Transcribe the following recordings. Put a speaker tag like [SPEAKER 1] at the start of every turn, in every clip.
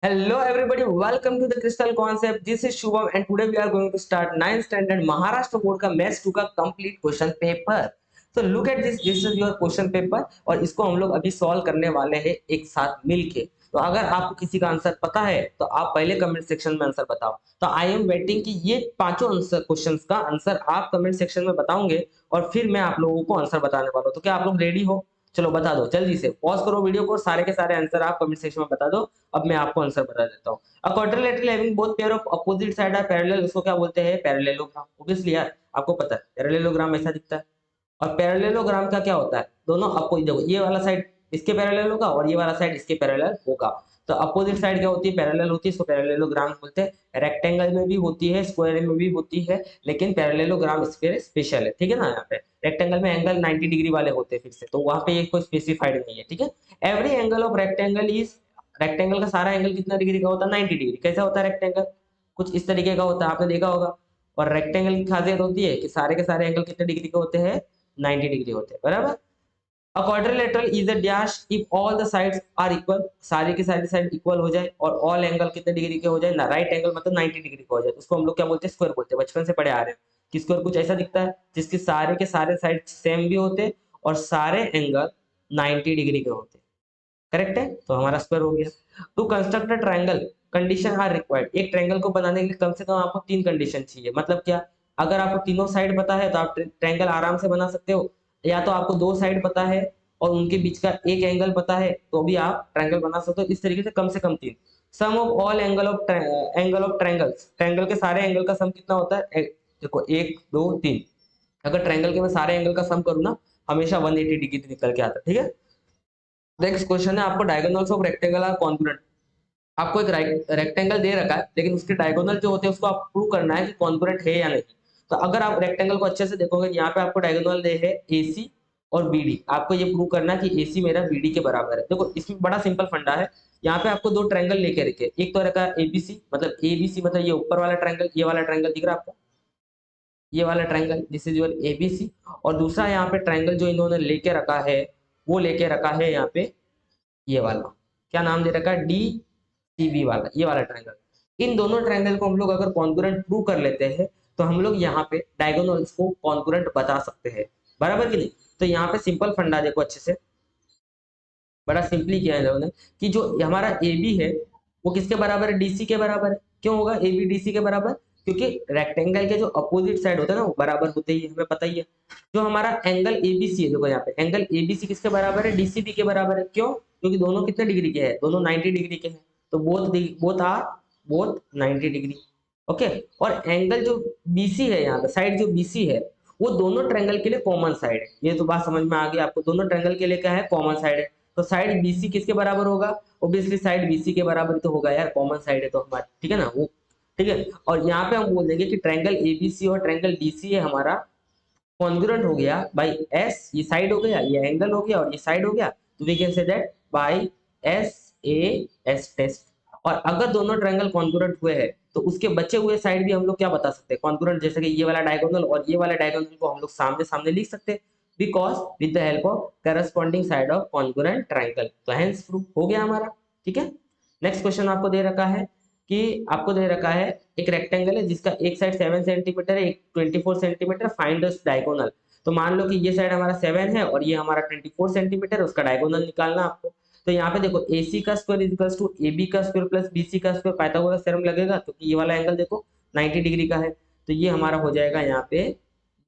[SPEAKER 1] Hello everybody, welcome to the Crystal Concept. This is Shubham and today we are going to start 9th standard Maharashtra board का maths 2 का complete question paper. So look at this is your question paper और इसको हम लोग अभी solve करने वाले हैं एक साथ मिलके. तो अगर आपको किसी का आंसर पता है तो आप पहले कमेंट सेक्शन में आंसर बताओ. तो आई एम वेटिंग कि ये पांचों आंसर क्वेश्चंस का आंसर आप कमेंट सेक्शन में बताओगे और फिर मैं आप लोगों को आंसर बताने वाला हूँ. तो क्या आप लोग रेडी हो? चलो बता दो जल्दी से, पॉज करो वीडियो को, सारे के सारे आंसर आप कमेंट सेक्शन में बता दो. अब मैं आपको आंसर बता देता हूँ. A quadrilateral having both pair of opposite side are parallel, उसको क्या बोलते हैं? पैरेललोग्राम. ऑब्वियसली यार आपको पता है पैरेललोग्राम ऐसा दिखता है. और पैरेललोग्राम का क्या होता है? दोनों अपोजिट, देखो ये वाला साइड इसके पैरेलल होगा और ये वाला साइड इसके पैरेलल होगा. तो अपोजिट साइड क्या होती है? पैरेलल होती है, इसको पैरेललोग्राम बोलते हैं. रेक्टेंगल में भी होती है, स्क्वायर में भी होती है, लेकिन पैरेललोग्राम इसके स्पेशल है. ठीक है ना? यहाँ पे रेक्टेंगल में एंगल 90 डिग्री वाले होते हैं फिर से, तो वहां पे ये कोई स्पेसिफाइड नहीं है. ठीक है. Every angle of rectangle is, rectangle का सारा एंगल कितना डिग्री का होता है? 90 डिग्री. कैसा होता है रेक्टेंगल? कुछ इस तरीके का होता है, आपने देखा होगा. और रेक्टेंगल की खासियत होती है कि सारे के सारे एंगल कितने डिग्री के होते हैं? 90 डिग्री होते हैं. बराबर. A quadrilateral is a dash if all the sides are equal, सारी की सारी साइड इक्वल हो जाए और ऑल एंगल कितने डिग्री के हो जाए ना, राइट एंगल मतलब 90 डिग्री का हो जाए, तो उसको हम लोग क्या बोलते हैं? स्क्वायर बोलते हैं. बचपन से पढ़े आ रहे हैं कि स्क्वायर कुछ ऐसा दिखता है जिसके सारे के सारे साइड सेम भी होते हैं और सारे एंगल 90 डिग्री के होते हैं. करेक्ट है? तो हमारा स्क्वायर हो गया. To construct a triangle condition are required, एक ट्रायंगल को बनाने के लिए कम से कम आपको तीन कंडीशन चाहिए. मतलब क्या? अगर आपको तीनों साइड पता है तो आप ट्रायंगल आराम से बना सकते हो, या तो आपको दो साइड पता है और उनके बीच का एक एंगल पता है तो भी आप ट्रायंगल बना सकते हो. इस तरीके से कम तीन. Sum of all angle of triangles, triangle के सारे एंगल का सम कितना होता है? देखो एक दो तीन, अगर ट्रायंगल के मैं सारे एंगल का सम करूँ ना, हमेशा 180 डिग्री निकल के आता है. ठीक है. नेक्स्ट क्वेश्चन है, आपको diagonals of rectangle are congruent. आपको एक रेक्टेंगल दे रखा है लेकिन उसके डायगोनल जो होते हैं उसको आप प्रूव करना है कि कॉन्ग्रुएंट है या नहीं. तो अगर आप रेक्टेंगल को अच्छे से देखोगे, यहाँ पे आपको डायगोनल दे है AC और BD. आपको ये प्रूव करना है कि AC मेरा BD के बराबर है. देखो इसमें बड़ा सिंपल फंडा है. यहाँ पे आपको दो ट्रायंगल लेके रखे, एक तो रखा है ABC, मतलब ABC मतलब ये ऊपर वाला ट्रायंगल, ये वाला ट्रायंगल दिख रहा है आपको, ये वाला triangle, this is your ABC. और दूसरा यहाँ पे ट्रायंगल जो इन्होंने लेके रखा है, वो लेके रखा है यहाँ पे ये वाला, क्या नाम दे रखा है? DCB वाला, ये वाला ट्रायंगल. इन दोनों ट्रायंगल को हम लोग अगर कॉन्ग्रुएंट प्रूव कर लेते हैं तो हम लोग यहाँ पे डायगोनल्स को कॉन्ग्रुएंट बता सकते हैं. बराबर कि नहीं? तो यहाँ पे सिंपल फंडा देखो अच्छे से, बड़ा सिंपली किया है लोगों ने कि जो हमारा AB है वो किसके बराबर है? DC के बराबर है. क्यों होगा AB DC के बराबर? क्योंकि रेक्टेंगल के जो अपोजिट साइड होता है ना वो बराबर होते ही हमें पता ही है. जो हमारा एंगल ABC है, देखो यहाँ पे एंगल ABC किसके बराबर है? DCB के बराबर है. क्यों? क्योंकि दोनों कितने डिग्री के हैं? दोनों 90 डिग्री के हैं. तो बोथ 90 डिग्री. ओके. और एंगल जो BC है, यहाँ का साइड जो BC है, वो दोनों ट्रायंगल के लिए कॉमन साइड है. ये तो बात समझ में आ गई आपको, दोनों ट्रायंगल के लिए क्या है? कॉमन साइड है. तो साइड BC किसके बराबर होगा? ऑब्वियसली साइड BC के बराबर ही तो होगा यार, कॉमन साइड है तो हमारी. ठीक है ना? वो ठीक है. और यहाँ पे हम बोल देंगे कि ट्रायंगल ABC और ट्रायंगल DC है हमारा कॉन्ग्रुएंट हो गया बाय S, ये साइड हो गया, ये एंगल हो गया और ये साइड हो गया. तो we can say that by SAS test. और अगर दोनों ट्रायंगल कॉन्ग्रुएंट हुए हैं तो उसके बचे हुए साइड भी हम लोग क्या बता सकते हैं? कॉन्ग्रुएंट. जैसे कि ये वाला डायगोनल और ये वाला डायगोनल को हम लोग सामने सामने लिख सकते हैं, because with the help of corresponding side of congruent triangle. तो हेंस प्रूफ हो गया हमारा. ठीक है. नेक्स्ट क्वेश्चन आपको दे रखा है कि आपको दे रखा है एक रेक्टेंगल है जिसका एक साइड 7 सेंटीमीटर है, एक 24 सेंटीमीटर. Find the diagonal. तो मान लो कि ये साइड हमारा 7 है और ये हमारा 24 सेंटीमीटर, उसका डायगोनल निकालना आपको. तो यहाँ पे देखो AC का square is equals to AB का स्क्वायर प्लस BC का स्क्वायर, पाइथागोरस थ्योरम लगेगा. तो ये वाला एंगल देखो 90 डिग्री का है, तो ये हमारा हो जाएगा यहाँ पे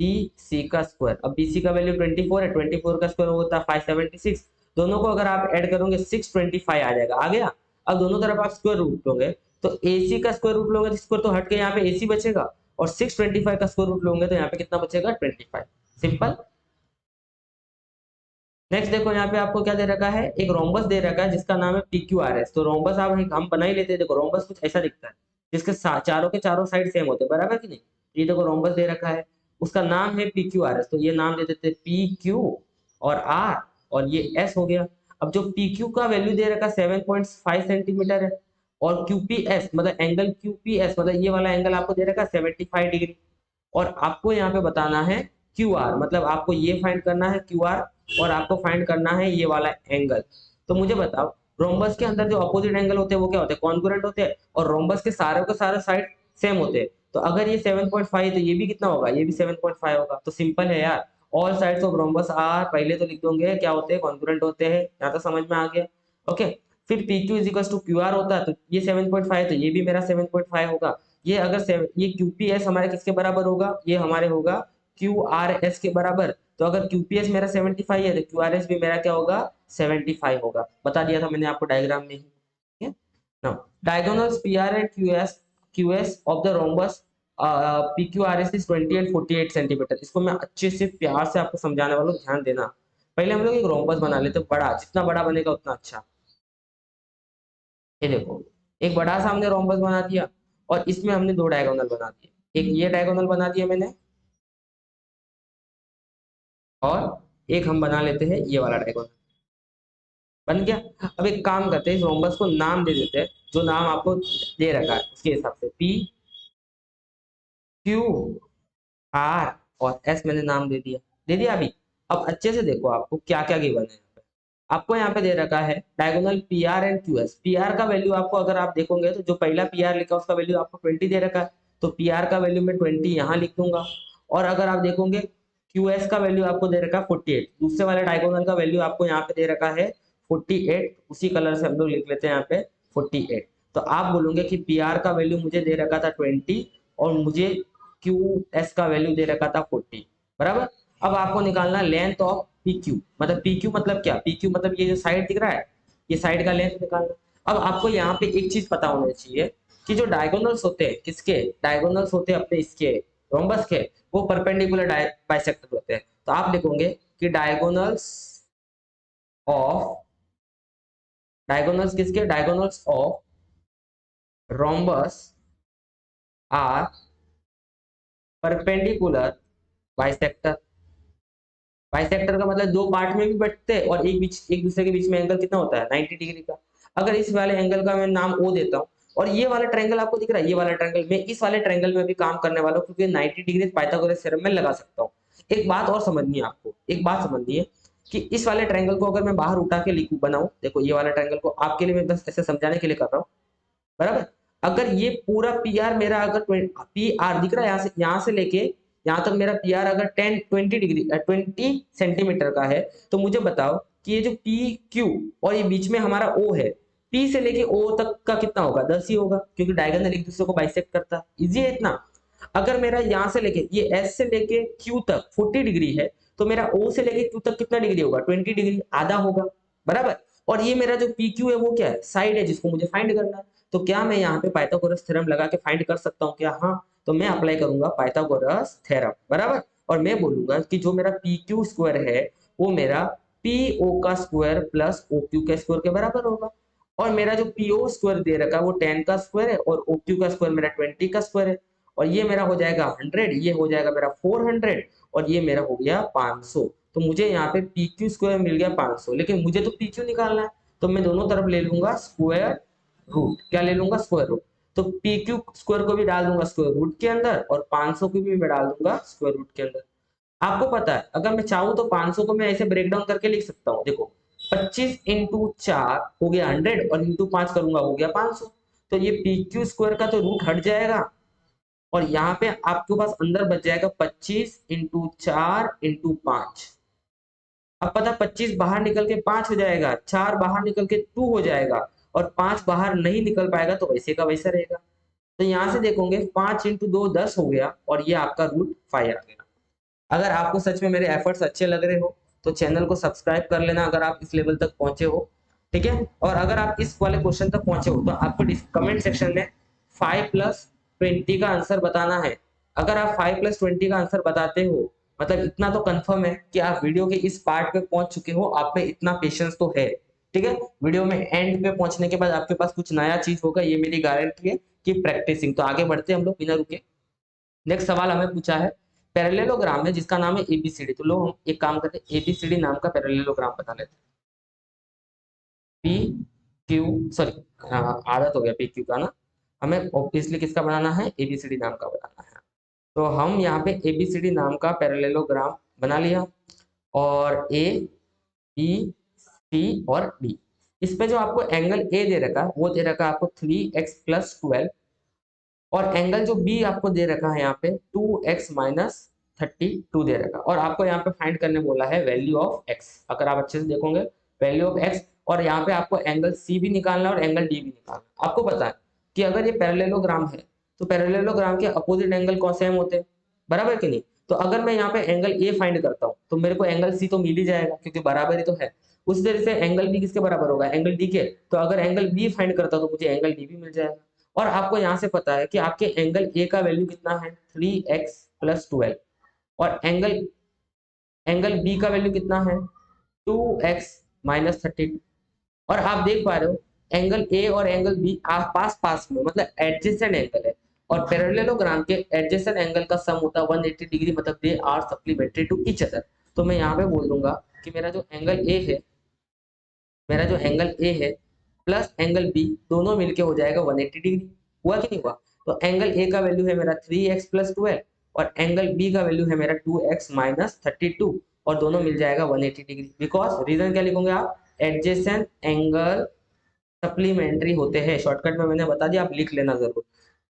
[SPEAKER 1] BC का स्क्वायर. अब BC का वैल्यू 24 है, 24 का स्क्वायर होता है 576. दोनों को अगर आप ऐड करोगे 625 आ जाएगा. आ गया. अब दोनों तरफ आप स्क्वायर रूट लोगे तो AC का स्क्वायर रूट लोगे तो स्क्वायर तो हट के यहाँ पे AC बचेगा, और 625 का स्क्वायर रूट लोगे तो यहाँ पे कितना बचेगा? 25. सिंपल. नेक्स्ट देखो यहाँ पे आपको क्या दे रखा है? एक रोम्बस दे रखा है जिसका नाम है PQRS. तो रोम्बस आप हम बना ही लेते हैं. देखो रोम्बस कुछ ऐसा दिखता है जिसके चारों के चारों साइड सेम होते हैं. बराबर कि नहीं? ये देखो रोम्बस दे रखा है, उसका नाम है PQRS. तो ये नाम दे देते हैं PQ और R और ये S हो गया. अब जो PQ का वैल्यू दे रखा है 7.5 सेंटीमीटर है, और QPS मतलब एंगल QPS मतलब ये वाला एंगल आपको दे रखा है 75 डिग्री. और आपको यहाँ पे बताना है QR, मतलब आपको ये फाइंड करना है QR और आपको फाइंड करना है ये वाला एंगल. तो मुझे बताओ रोम्बस के अंदर जो अपोजिट एंगल होते हैं वो क्या होते हैं, कॉन्ग्रुएंट होते हैं, और रोम्बस के सारे साइड सेम होते हैं। तो अगर ये 7.5 है तो ये भी कितना होगा, ये भी 7.5 होगा। तो सिंपल है यार, all sides of rhombus are, पहले तो लिख दोगे क्या होते हैं, कॉन्ग्रुएंट होते हैं। यहाँ तो समझ में आ गया। ओके, फिर PQ is equal to QR होता है, तो ये 7.5 है तो ये भी मेरा 7.5 होगा। ये अगर ये QPS हमारे किसके बराबर होगा, ये हमारे होगा QRS के बराबर। तो अगर QPS मेरा 75 है तो QRS भी मेरा क्या होगा, 75 होगा। बता दिया था मैंने आपको डायग्राम में ही। ठीक है। Now diagonals PR and QS of the rhombus PQRS is 20 and 48 centimetre. इसको मैं अच्छे से प्यार से आपको समझाने वाला हूँ, ध्यान देना। पहले हम लोग एक रोम्बस बना लेते हैं बड़ा, जितना बड़ा बनेगा उतना अच्छा। ये देखो, एक बड़ा सा हमने रोम्बस बना दिया और इसमें हमने दो डायगोनल बना दिए। एक ये डायगोनल बना दिया मैंने, और एक हम बना लेते हैं ये वाला डायगोनल। बन गया। अब एक काम करते हैं, इस रोम्बस को नाम दे देते हैं, जो नाम आपको दे रखा है उसके हिसाब से। PQR और S मैंने नाम दे दिया अभी। अब अच्छे से देखो आपको क्या क्या गिवन है। आपको यहाँ पे दे रखा है diagonal PR and QS। PR का वैल्यू आपको अगर आप देखोगे तो जो पहला PR लिखा है उसका वैल्यू आपको 20 दे रखा है, तो PR का वैल्यू मैं 20 यहाँ लिख दूंगा। और अगर आप देखोगे QS का वैल्यू आपको दे रखा है 48, दूसरे वाले डायगोनल का वैल्यू आपको यहाँ पे दे रखा है 48, उसी कलर से हम लोग लिख लेते हैं यहाँ पे 48। तो आप बोलोगे कि PR का वैल्यू मुझे दे रखा था 20 और मुझे QS का वैल्यू दे रखा था 40, बराबर। अब आपको निकालना लेंथ ऑफ PQ, मतलब PQ मतलब क्या, PQ मतलब ये जो साइड दिख रहा है, ये साइड का लेंथ निकालना। अब आपको यहाँ पे एक चीज पता होना चाहिए कि जो डायगोनल्स होते हैं, किसके डायगोनल्स होते हैं, अपने इसके रोम्बस के, वो परपेंडिकुलर बाइसेक्टर होते हैं। तो आप लिखोगे कि ऑफ डायगोनल्स किसके, diagonals of rhombus are perpendicular bisector. Bisector का मतलब दो पार्ट में भी बंटते हैं और एक दूसरे के बीच में एंगल कितना होता है, 90 डिग्री का। अगर इस वाले एंगल का मैं नाम O देता हूँ, और ये वाला ट्रायंगल आपको दिख रहा है, ये वाला ट्रायंगल, मैं इस वाले ट्रायंगल में भी काम करने वाला हूँ क्योंकि 90 डिग्री पाइथागोरस थ्योरम में लगा सकता हूँ। एक बात और समझनी है आपको, एक बात समझनी है कि इस वाले ट्रायंगल को अगर मैं बाहर उठा के लिखूं, बनाऊं, देखो ये वाला ट्रायंगल को आपके लिए मैं बस ऐसे समझाने के लिए कर रहा हूँ, बराबर। अगर ये पूरा PR मेरा अगर PR दिख रहा है, यहाँ से लेके यहाँ तक मेरा PR अगर 20 सेंटीमीटर का है, तो मुझे बताओ कि ये जो PQ और ये बीच में हमारा O है, P से लेके O तक का कितना होगा, 10 ही होगा, क्योंकि डायगोनल एक दूसरे को बाइसेक्ट करता है। इजी है इतना। अगर मेरा यहाँ से लेके ये S से लेके Q तक 40 डिग्री है, तो मेरा O से लेके Q तक कितना डिग्री होगा, 20 डिग्री, आधा होगा, बराबर। और ये मेरा जो PQ है वो क्या है, साइड है जिसको मुझे फाइंड करना है। तो क्या मैं यहाँ पे पाइथागोरस थ्योरम लगा के फाइंड कर सकता हूँ क्या, हाँ। तो मैं अप्लाई करूंगा पाइथागोरस थ्योरम, बराबर। और मैं बोलूंगा कि जो मेरा PQ स्क्वायर है वो मेरा PO का स्क्वायर प्लस OQ के स्क्वायर के बराबर होगा। और मेरा जो PO स्क्वायर दे रखा है वो 10 का स्क्वायर है और OQ का स्क्वायर मेरा 20 का स्क्वायर है। और ये मेरा हो जाएगा 100, ये हो जाएगा मेरा 400 और ये मेरा हो गया 500। तो मुझे यहाँ पे PQ स्क्वायर मिल गया 500, लेकिन मुझे तो PQ निकालना है, तो मैं दोनों तरफ ले लूंगा स्क्वायर रूट। क्या ले लूंगा, स्क्वायर रूट। तो PQ स्क्वायर को भी डाल दूंगा स्क्वायर रूट के अंदर और 500 को भी मैं डाल दूंगा स्क्वायर रूट के अंदर। आपको पता है अगर मैं चाहूँ तो 500 को मैं ऐसे ब्रेक डाउन करके लिख सकता हूँ, देखो 25 इंटू 4 हो गया 100 और इंटू 5 करूंगा हो गया 500। तो ये PQ स्क्वायर का तो रूट हट जाएगा और यहाँ पे आपके पास अंदर बच जाएगा 25 इंटू 4 इंटू 5। अब पता 25 बाहर निकल के 5 हो जाएगा, 4 बाहर निकल के 2 हो जाएगा और 5 बाहर नहीं निकल पाएगा तो वैसे का वैसा रहेगा। तो यहाँ से देखोगे 5 इंटू 2 10 हो गया और ये आपका रूट 5 आ गया। अगर आपको सच में मेरे एफर्ट्स अच्छे लग रहे हो तो चैनल को सब्सक्राइब कर लेना, अगर आप इस लेवल तक पहुंचे हो, ठीक है। और अगर आप इस वाले क्वेश्चन तक पहुंचे हो तो आपको कमेंट सेक्शन में 5 प्लस 20 का आंसर बताना है। अगर आप 5 प्लस 20 का आंसर बताते हो, मतलब इतना तो कंफर्म है कि आप वीडियो के इस पार्ट पे पहुंच चुके हो, आप में इतना पेशेंस तो है, ठीक है। वीडियो में एंड पे पहुंचने के बाद आपके पास कुछ नया चीज होगा, ये मेरी गारंटी है कि प्रैक्टिसिंग। तो आगे बढ़ते हैं हम लोग बिना रुके। नेक्स्ट सवाल हमें पूछा है पैरेललोग्राम है जिसका नाम है ABCD। तो लो हम एक काम करते हैं, ABCD नाम का पैरेललोग्राम बता लेते हैं। पी क्यू, सॉरी आदत हो गया PQ का ना, हमें ऑब्वियसली किसका बनाना है, ABCD नाम का बनाना है। तो हम यहाँ पे ABCD नाम का पैरेललोग्राम बना लिया और A B C और D, इस पे जो आपको एंगल ए दे रखा है वो दे रखा है आपको 3x+12, और एंगल जो बी आपको दे रखा है यहाँ पे 2x-32 दे रखा है, और आपको यहाँ पे फाइंड करने बोला है वैल्यू ऑफ x। अगर आप अच्छे से देखोगे वैल्यू ऑफ x, और यहाँ पे आपको एंगल सी भी निकालना है और एंगल डी भी निकालना है। आपको पता है कि अगर ये पैरेललोग्राम है तो पैरेललोग्राम के अपोजिट एंगल कौन सेम होते हैं, बराबर कि नहीं। तो अगर मैं यहाँ पे एंगल ए फाइंड करता हूँ तो मेरे को एंगल सी तो मिल ही जाएगा क्योंकि बराबर ही तो है। उसी तरह से एंगल बी किसके बराबर होगा, एंगल डी के। तो अगर एंगल बी फाइंड करता हूँ तो मुझे एंगल डी भी मिल जाएगा। और आपको यहाँ से पता है कि आपके एंगल ए का वैल्यू कितना है 3x+12, और एंगल एंगल बी का वैल्यू कितना है 2x-32। और आप देख पा रहे हो एंगल ए और एंगल बी आप पास पास में मतलब एडजेसेंट एंगल है, और पैरेललोग्राम के एडजेसेंट एंगल का सम होता है 180 डिग्री, मतलब they are supplementary to each other. तो मैं यहाँ पे बोल दूंगा कि मेरा जो एंगल ए है प्लस एंगल बी दोनों मिलके हो जाएगा 180 डिग्री। हुआ कि नहीं हुआ। तो एंगल ए का वैल्यू है मेरा 3x+12, और एंगल बी का वैल्यू है मेरा 2x-32, और दोनों मिल जाएगा 180 डिग्री। बिकॉज रीजन क्या लिखोगे आप, एडजेसेंट एंगल सप्लीमेंट्री होते हैं। शॉर्टकट में मैंने बता दिया, आप लिख लेना जरूर।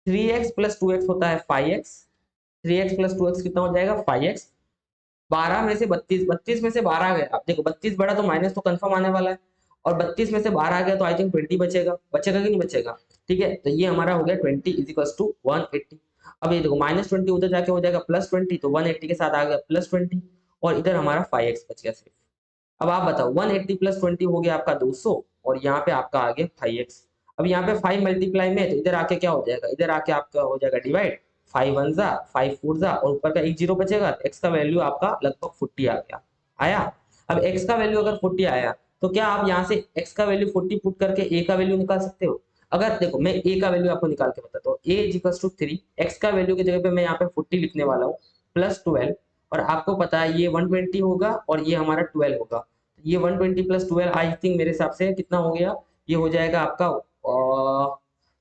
[SPEAKER 1] 3x+2x होता है 5x, 3x+2x कितना हो जाएगा 5x। 12 में से 32, 32 में से 12 आ गया। आप देखो 32 बड़ा तो माइनस तो कंफर्म आने वाला है, और 32 में से 12 आ गया तो आई थिंक 20 बचेगा, बचेगा कि नहीं बचेगा। ठीक है, तो ये हमारा हो गया 20 = 180। अब ये देखो -20 उधर जाके हो जाएगा +20, तो 180 के साथ आ गया +20, और इधर हमारा 5x बच गया सिर्फ। अब आप बताओ 180 + 20 हो गया आपका 200, और यहाँ पे आपका आ गया 5x। अब यहाँ पे 5 मल्टीप्लाई में तो इधर आके क्या हो जाएगा, इधर आके आपका हो जाएगा डिवाइड, 5 1 जा 5 4 जा, और ऊपर का एक जीरो बचेगा। x का वैल्यू आपका लगभग 40 आ गया, आया। अब x का वैल्यू अगर 40 आया तो क्या आप यहाँ से x का वैल्यू 40 पुट करके a का वैल्यू निकाल सकते हो। अगर देखो मैं a का वैल्यू आपको निकाल के बताता हूँ, a = 3, x का वैल्यू की जगह पे मैं यहाँ पे 40 लिखने वाला हूँ +12, और आपको पता है ये 120 होगा और ये हमारा 12 होगा। ये 120 + 12 आई थिंक मेरे हिसाब से कितना हो गया, ये हो जाएगा आपका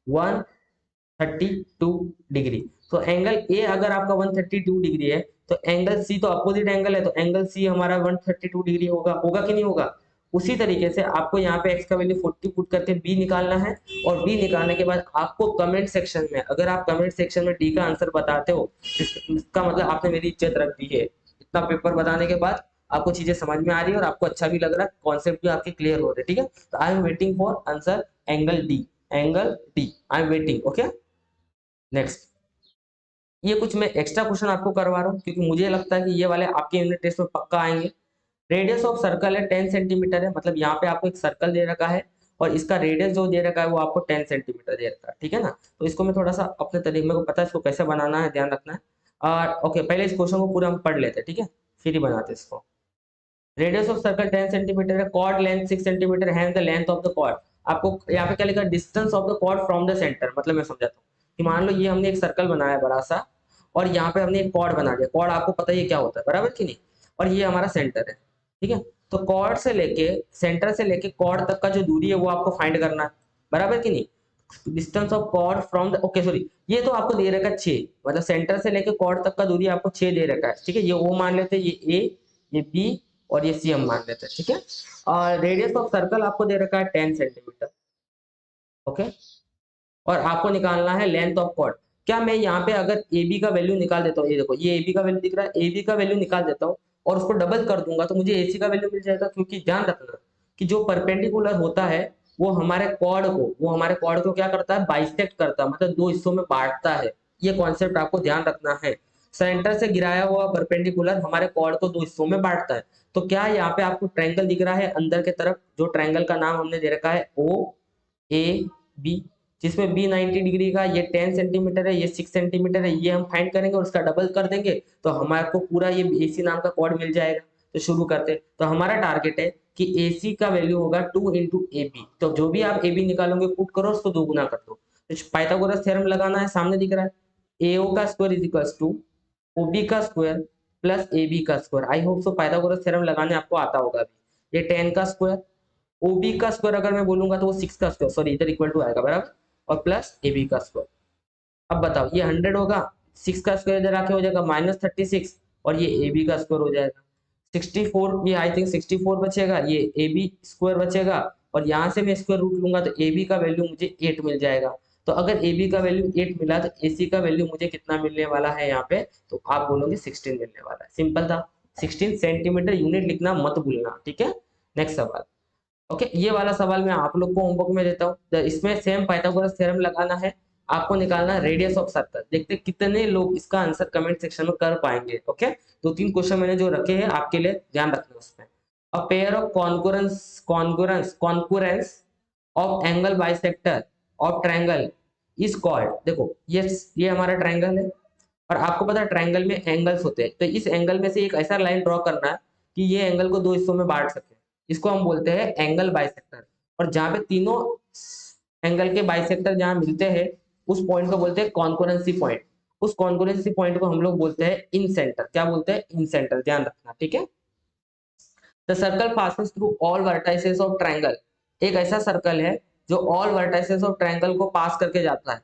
[SPEAKER 1] 132 डिग्री। तो एंगल ए अगर आपका 132 डिग्री है तो एंगल सी तो अपोजिट एंगल है, तो एंगल सी हमारा 132 डिग्री होगा, होगा कि नहीं होगा। उसी तरीके से आपको यहाँ पे x का वैल्यू 40 पुट करके b निकालना है, और b निकालने के बाद आपको कमेंट सेक्शन में, अगर आप कमेंट सेक्शन में d का आंसर बताते हो इसका मतलब आपने मेरी इज्जत रख दी है। इतना पेपर बताने के बाद आपको चीजें समझ में आ रही है और आपको अच्छा भी लग रहा है, कॉन्सेप्ट भी आपके क्लियर हो रहे हैं। ठीक है, तो I am waiting for answer angle D, angle D I am waiting. Okay, next. ये कुछ मैं एक्स्ट्रा क्वेश्चन आपको करवा रहा हूँ क्योंकि मुझे लगता है कि ये वाले आपके यूनिट टेस्ट में पक्का आएंगे। रेडियस ऑफ सर्कल है 10 सेंटीमीटर है, मतलब यहाँ पे आपको एक सर्कल दे रखा है और इसका रेडियस जो दे रखा है वो आपको 10 सेंटीमीटर दे रखा है। ठीक है ना, तो इसको मैं थोड़ा सा अपने तरीके में को पता है इसको कैसे बनाना है, ध्यान रखना है। और ओके, पहले इस क्वेश्चन को पूरा हम पढ़ लेते हैं, ठीक है, फिर ही बनाते हैं इसको। रेडियस ऑफ सर्कल 10 सेंटीमीटर है, कॉर्ड लेंथ 6 सेंटीमीटर है, the length of the chord. आपको यहाँ पे क्या लिखा, distance of the chord from the centre. मतलब मैं समझाता हूँ कि मान लो ये हमने एक सर्कल बनाया बड़ा सा, और यहाँ पे हमने एक कॉर्ड बना दिया। कॉर्ड आपको पता ही क्या होता है, बराबर कि नहीं। और ये हमारा सेंटर है, ठीक है। तो कॉर्ड से लेके, सेंटर से लेके कॉर्ड तक का जो दूरी है वो आपको फाइंड करना है, बराबर कि नहीं। Distance of chord from the, okay sorry, ये तो आपको दे रखा है 6, मतलब सेंटर से लेके कॉर्ड तक का दूरी आपको 6 दे रखा है, ठीक है। ये ओ मान लेते हैं, ये ए, ये बी, और ये सी हम मान लेते हैं, ठीक है। और रेडियस ऑफ सर्कल आपको दे रखा है 10 सेंटीमीटर, ओके। और आपको निकालना है लेंथ ऑफ कॉर्ड। क्या मैं यहाँ पे अगर ए बी का वैल्यू निकाल देता हूँ, ये देखो ये ए बी का वैल्यू दिख रहा है, ए बी का वैल्यू निकाल देता हूँ और उसको डबल कर दूंगा तो मुझे ए सी का वैल्यू मिल जाएगा। क्योंकि ध्यान रखना कि जो परपेंडिकुलर होता है वो हमारे कॉर्ड को क्या करता है, बाइसेक्ट करता है, मतलब दो हिस्सों में बांटता है। ये कॉन्सेप्ट आपको ध्यान रखना है। सेंटर से गिराया हुआ परपेंडिकुलर हमारे कॉर्ड को दो हिस्सों में बांटता है। तो क्या यहाँ पे आपको ट्रायंगल दिख रहा है अंदर के तरफ, जो ट्रायंगल का नाम हमने दे रखा है ओ ए बी, जिसमें बी 90 डिग्री का, ये 10 सेंटीमीटर है, ये 6 सेंटीमीटर है, ये हम फाइंड करेंगे और उसका डबल कर देंगे तो हमारे को पूरा ये एसी नाम का कॉर्ड मिल जाएगा। तो शुरू करते हैं। तो हमारा टारगेट है कि एसी का वैल्यू होगा 2 इंटू ए बी। तो जो भी आप ए बी निकालोगे पुट करो, उसको दो गुना कर दो। तो पाइथागोरस थ्योरम लगाना है, सामने दिख रहा है एओ का स्क्वायर इज इक्वल टू ओबी का स्क्वायर प्लस ए बी का square. I hope so Pythagoras theorem लगाने आपको आता होगा अभी। ये 10 का स्क्वायर, ओबी का स्क्वायर अगर मैं बोलूंगा तो वो 6 का स्क्वायर, सॉरी इधर इक्वल टू आएगा बराबर, और प्लस ए बी का स्क्वायर। अब बताओ ये 100 होगा, 6 का स्क्वायर इधर आके हो जाएगा -36, और ये ए बी का स्क्वायर हो जाएगा 64, ये आई थिंक 64 बचेगा, ये ए बी स्क्वायर बचेगा, और यहाँ से मैं स्क्वायर रूट लूंगा तो ए बी का वैल्यू मुझे 8 मिल जाएगा। तो अगर ए बी का वैल्यू 8 मिला तो ए सी का वैल्यू मुझे कितना मिलने वाला है यहाँ पे, तो आप बोलोगे 16 मिलने वाला है। सिंपल था। 16 सेंटीमीटर, यूनिट लिखना मत भूलना, ठीक है। नेक्स्ट सवाल। ओके, ये वाला सवाल मैं आप लोग को होमवर्क में देता हूँ। इसमें सेम पाइथागोरस थ्योरम लगाना है, आपको निकालना रेडियस ऑफ सर्कल। देखते कितने लोग इसका आंसर कमेंट सेक्शन में कर पाएंगे। ओके, 2-3 क्वेश्चन मैंने जो रखे हैं आपके लिए, ध्यान रखना उसमें। A pair of concurrence of angle bisector of triangle is called. देखो ये हमारा ट्रायंगल है और आपको पता है ट्रायंगल में एंगल्स होते हैं, तो इस एंगल में से एक ऐसा लाइन ड्रॉ करना है कि ये एंगल को 2 हिस्सों में बांट सके। इसको हम बोलते हैं एंगल बाइसेक्टर। और जहां पे तीनों एंगल के बाइसेक्टर जहां मिलते हैं उस पॉइंट को बोलते हैं कॉन्करेंसी पॉइंट। उस कॉन्करेंसी पॉइंट को हम लोग बोलते हैं इन सेंटर। क्या बोलते हैं? इन सेंटर, ध्यान रखना, ठीक है। The circle passes through all vertices of triangle. एक ऐसा सर्कल है जो ऑल वर्टाइसेस ऑफ ट्रायंगल को पास करके जाता है।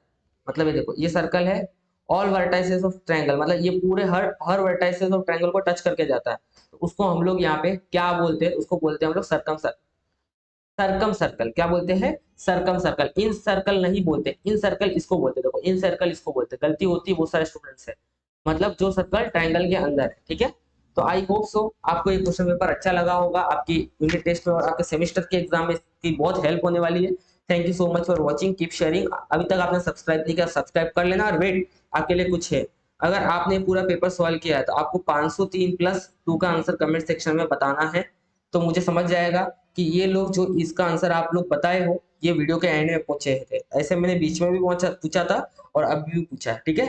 [SPEAKER 1] मतलब ये देखो, ये सर्कल है, ऑल वर्टाइसेस ऑफ ट्रायंगल, मतलब ये पूरे हर वर्टाइसेस ऑफ ट्रायंगल को टच करके जाता है। तो उसको हम लोग यहाँ पे क्या बोलते हैं? उसको बोलते हैं हम लोग सरकम सर्कल। क्या बोलते हैं? सरकम सर्कल। इन सर्कल नहीं बोलते, इन सर्कल इसको बोलते हैं। देखो, इन सर्कल इसको बोलते हैं। गलती होती है बहुत सारे स्टूडेंट्स से, मतलब जो सर्कल ट्रायंगल के अंदर है, ठीक है। तो आई होप सो आपको ये क्वेश्चन पेपर अच्छा लगा होगा। आपकी यूनिट टेस्ट में और आपके सेमेस्टर के एग्जाम में इसकी बहुत हेल्प होने वाली है। Thank you so much for watching, keep sharing. अभी तक आपने सब्सक्राइब नहीं किया, सब्सक्राइब कर लेना। और वेट, आपके लिए कुछ है। अगर आपने पूरा पेपर सॉल्व किया है तो आपको 503 प्लस 2 का आंसर कमेंट सेक्शन में बताना है। तो मुझे समझ जाएगा कि ये लोग जो इसका आंसर आप लोग बताए हो ये वीडियो के एंड में पहुंचे थे। ऐसे मैंने बीच में भी पूछा था और अब भी पूछा है, ठीक है।